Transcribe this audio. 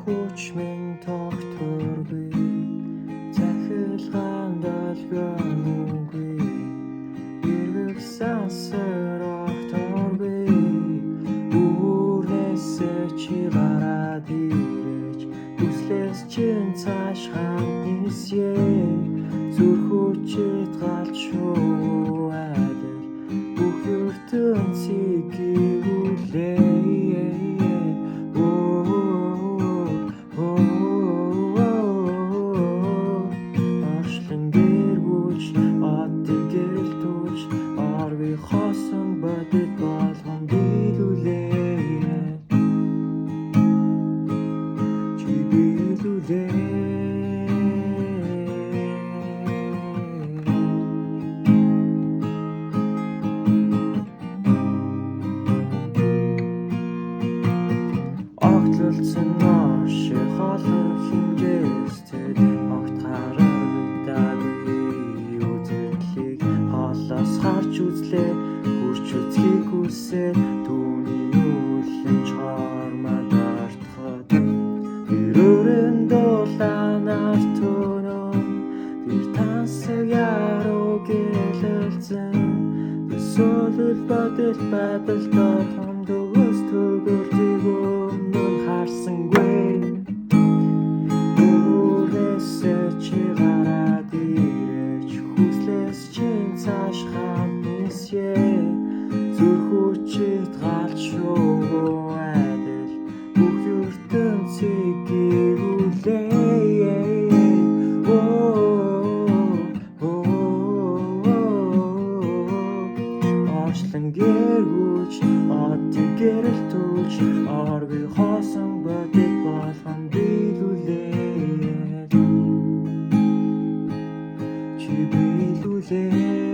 хүч минь тогтворгүй захилгаан долгионгүй эргэх сансарах торгүй үүрнээсээ чи гараад ирэж хүслээс чин цааш ханднисье зүр хүчит галчуу адил бүх ертөнцийг гүйүүлээ хосон бодит болгон биелүүлээ чи биелүүлээ огтлолцсон нооши холон хэмжээстэд огт харагдаагүй үзэгдлийг холоос харж үзлээ хүрч үзхийг хүсээ түүний үлэн чормод артхад өрөөрөн дулаанаар төнөн тэр тансаг яруу гэлэлцэн эсвэл бодит байдал толгом төгөөс төгөлтийг өмнө харсангүй өөрөөсөө чи гараад ирэж хүслээс чин цааш ханднисье зүр хүчит галчуу адил бүх ертөнцийг гүйүүлээ очлон гэргүүч одын гэрэлтүүлж оргүй хоосон бодит болгон биелүүлээ чи биелүүлээ